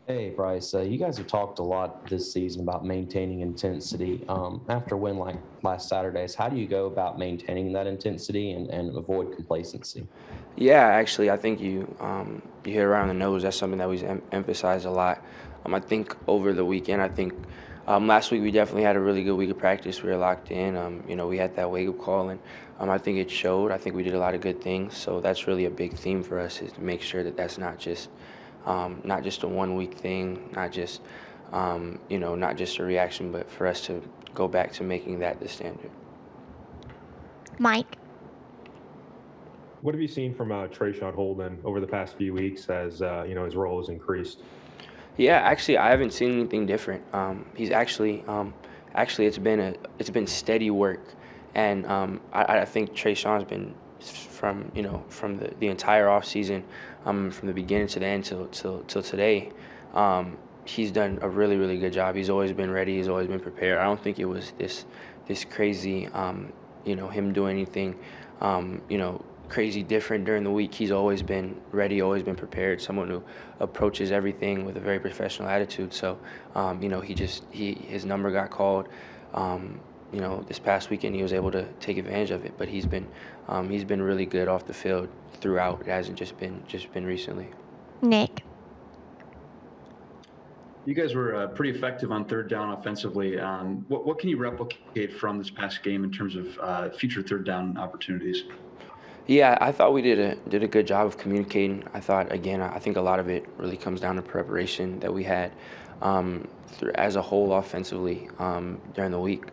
Hey, Bryce, you guys have talked a lot this season about maintaining intensity. After a win like last Saturday's, how do you go about maintaining that intensity and avoid complacency? Yeah, actually, I think you hit around the nose. That's something that we emphasize a lot. I think over the weekend, I think last week we definitely had a really good week of practice. We were locked in. We had that wake up call, and I think it showed. I think we did a lot of good things. So that's really a big theme for us is to make sure that that's not just a 1 week thing, not just a reaction, but for us to go back to making that the standard. Mike. What have you seen from Trayshawn Holden over the past few weeks as his role has increased? Yeah, actually, I haven't seen anything different. He's actually, it's been steady work, and I think Trey Sean's been from the entire off season, from the beginning to the end till today. He's done a really good job. He's always been ready. He's always been prepared. I don't think it was this crazy, him doing anything, crazy different during the week. He's always been ready, always been prepared. Someone who approaches everything with a very professional attitude. So, his number got called. This past weekend he was able to take advantage of it. But he's been really good off the field throughout. It hasn't just been recently. Nick. You guys were pretty effective on third down offensively. What can you replicate from this past game in terms of future third down opportunities? Yeah, I thought we did a good job of communicating. I thought again, I think a lot of it really comes down to preparation that we had as a whole offensively during the week.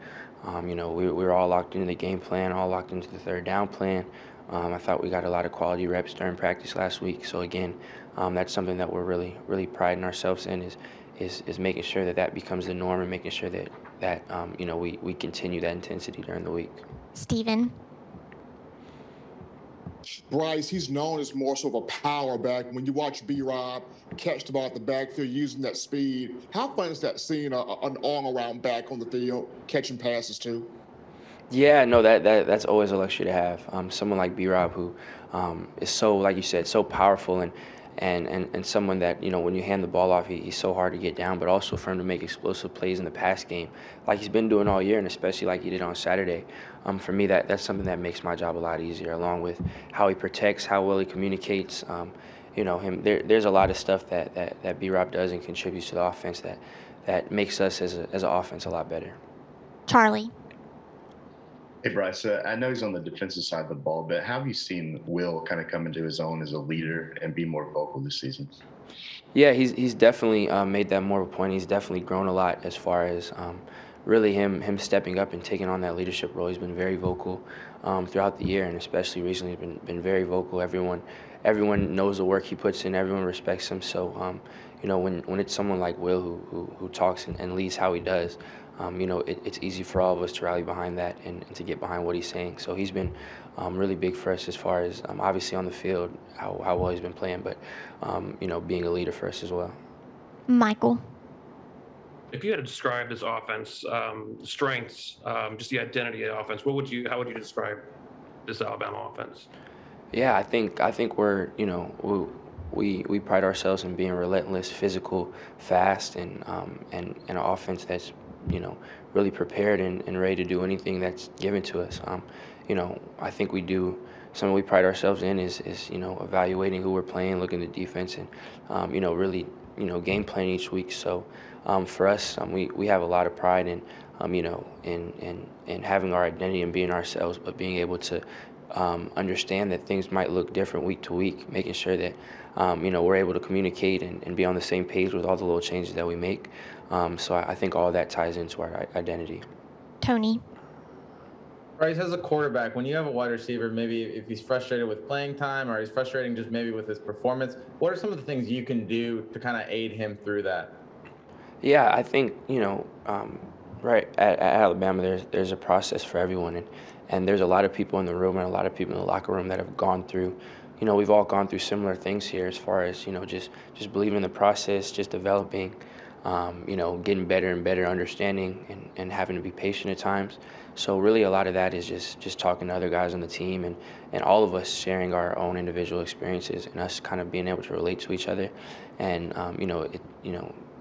We were all locked into the game plan, all locked into the third down plan. I thought we got a lot of quality reps during practice last week. So again, that's something that we're really priding ourselves in is making sure that becomes the norm and making sure that we continue that intensity during the week. Steven. Bryce, he's known as more so of a power back. When you watch B-Rob catch the ball at the backfield using that speed, how fun is that seeing an all-around back on the field catching passes too? Yeah, no, that's always a luxury to have. Someone like B-Rob who is so, like you said, so powerful and someone that, when you hand the ball off, he's so hard to get down, but also for him to make explosive plays in the pass game, like he's been doing all year, and especially like he did on Saturday. For me, that's something that makes my job a lot easier, along with how he protects, how well he communicates. There's a lot of stuff that B-Rob does and contributes to the offense that makes us as an offense a lot better. Charlie. Hey, Bryce, I know he's on the defensive side of the ball, but how have you seen Will kind of come into his own as a leader and be more vocal this season? Yeah, he's definitely made that more of a point. He's definitely grown a lot as far as really him stepping up and taking on that leadership role. He's been very vocal throughout the year, and especially recently, he's been very vocal. Everyone knows the work he puts in. Everyone respects him. So, when it's someone like Will who talks and leads how he does, it's easy for all of us to rally behind that and to get behind what he's saying. So he's been really big for us as far as obviously on the field, how well he's been playing, but being a leader for us as well. Michael. If you had to describe this offense, strengths, just the identity of the offense, how would you describe this Alabama offense? Yeah, I think we pride ourselves in being relentless, physical, fast, and an offense that's really prepared and ready to do anything that's given to us. I think we do something we pride ourselves in is evaluating who we're playing, looking at the defense, and really game planning each week. So for us, we have a lot of pride in having our identity and being ourselves, but being able to understand that things might look different week to week, making sure that we're able to communicate and be on the same page with all the little changes that we make. So I think all of that ties into our identity. Tony. Bryce, as a quarterback, when you have a wide receiver, maybe if he's frustrated with playing time or he's frustrating just maybe with his performance, what are some of the things you can do to kind of aid him through that? Yeah, I think right at Alabama, there's a process for everyone, and there's a lot of people in the room and a lot of people in the locker room that have gone through. We've all gone through similar things here as far as just believing in the process, just developing, getting better and better understanding and having to be patient at times. So really a lot of that is just talking to other guys on the team and all of us sharing our own individual experiences and us kind of being able to relate to each other. And,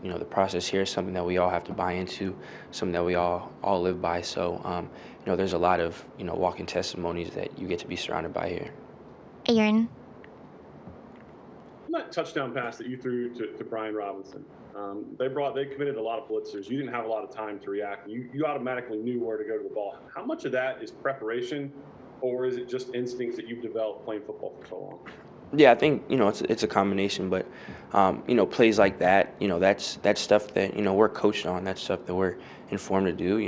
the process here is something that we all have to buy into, something that we all live by. So, there's a lot of, walking testimonies that you get to be surrounded by here. Aaron. That touchdown pass that you threw to Brian Robinson, they committed a lot of blitzers. You didn't have a lot of time to react. You automatically knew where to go to the ball. How much of that is preparation, or is it just instincts that you've developed playing football for so long? Yeah, I think it's a combination, but plays like that, that's stuff that we're coached on. That's stuff that we're informed to do.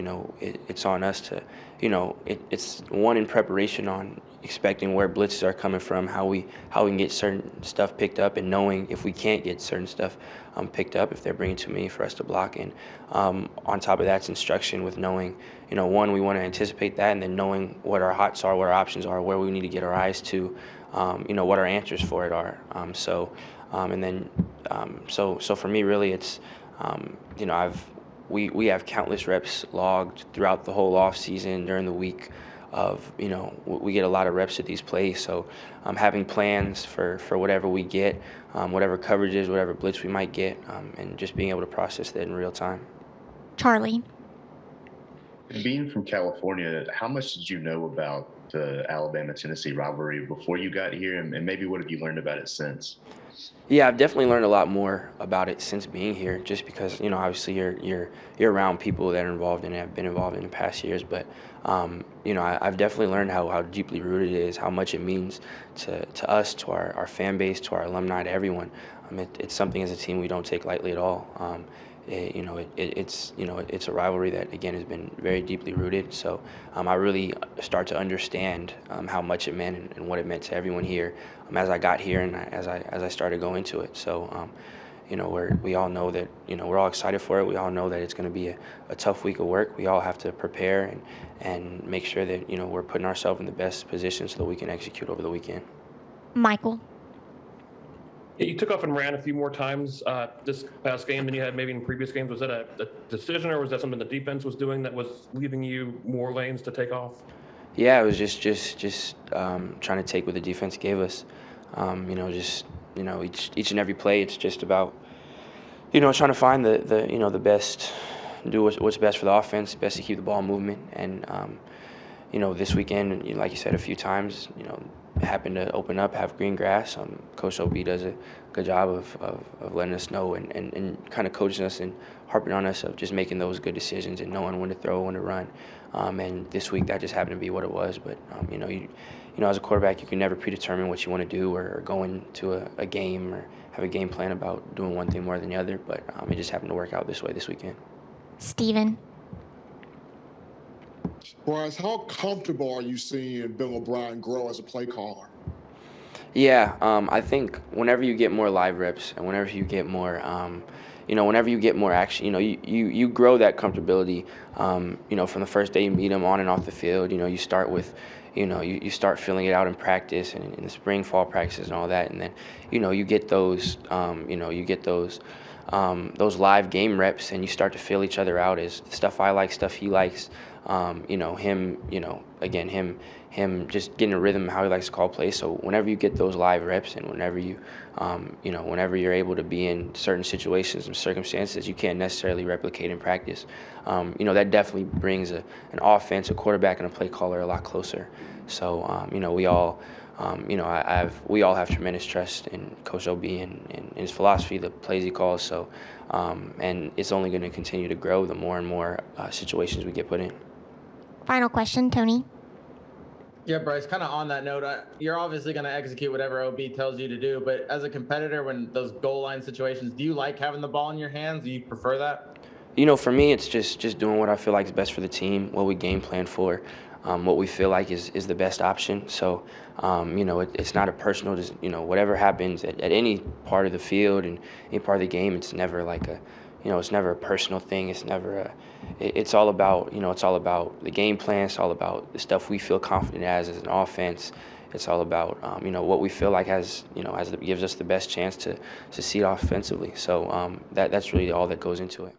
It's on us to, it's one in preparation on expecting where blitzes are coming from, how we can get certain stuff picked up, and knowing if we can't get certain stuff picked up, if they're bringing too many for us to block. And on top of that's instruction with knowing, one, we want to anticipate that, and then knowing what our hots are, what our options are, where we need to get our eyes to. What our answers for it are. So for me, really, it's, we have countless reps logged throughout the whole off season during the week of, we get a lot of reps at these plays. So having plans for whatever we get, whatever coverages, whatever blitz we might get, and just being able to process that in real time. Charlie. Being from California, how much did you know about the Alabama-Tennessee rivalry before you got here, and maybe what have you learned about it since? Yeah, I've definitely learned a lot more about it since being here, just because obviously you're around people that are involved and have been involved in the past years. But I've definitely learned how deeply rooted it is, how much it means to us, to our fan base, to our alumni, to everyone. It's something as a team we don't take lightly at all. It's a rivalry that again has been very deeply rooted. So I really start to understand how much it meant and what it meant to everyone here as I got here and as I started going into it. So we all know that we're all excited for it. We all know that it's going to be a tough week of work. We all have to prepare and make sure that we're putting ourselves in the best position so that we can execute over the weekend. Michael. You took off and ran a few more times this past game than you had maybe in previous games. Was that a decision, or was that something the defense was doing that was leaving you more lanes to take off? Yeah, it was just trying to take what the defense gave us. Each and every play, it's just about trying to find the best, do what's best for the offense, best to keep the ball movement. And this weekend, like you said a few times, happened to open up, have green grass. Coach OB does a good job of letting us know and kind of coaching us and harping on us of just making those good decisions and knowing when to throw, when to run. And this week that just happened to be what it was. But as a quarterback, you can never predetermine what you want to do or go into a game or have a game plan about doing one thing more than the other. But it just happened to work out this way this weekend. Steven. Bryce, how comfortable are you seeing Bill O'Brien grow as a play caller? Yeah, I think whenever you get more live reps and whenever you get more, whenever you get more action, you grow that comfortability, from the first day you meet them on and off the field. You start with, you start filling it out in practice and in the spring, fall practices and all that. And then, you get those, those live game reps and you start to fill each other out as stuff I like, stuff he likes. Him just getting a rhythm, how he likes to call plays. So whenever you get those live reps and whenever you, whenever you're able to be in certain situations and circumstances you can't necessarily replicate in practice, that definitely brings an offense, a quarterback, and a play caller a lot closer. So, we all, we all have tremendous trust in Coach OB and his philosophy, the plays he calls. So, and it's only going to continue to grow the more and more situations we get put in. Final question, Tony. Yeah, Bryce, kind of on that note, you're obviously going to execute whatever OB tells you to do, but as a competitor, when those goal line situations, do you like having the ball in your hands? Do you prefer that? For me, it's just doing what I feel like is best for the team, what we game plan for, what we feel like is the best option. So, it's not a personal, whatever happens at any part of the field and any part of the game, it's never like it's never a personal thing. It's never it's all about, it's all about the game plan. It's all about the stuff we feel confident as an offense. It's all about what we feel like gives us the best chance to succeed offensively. So that's really all that goes into it.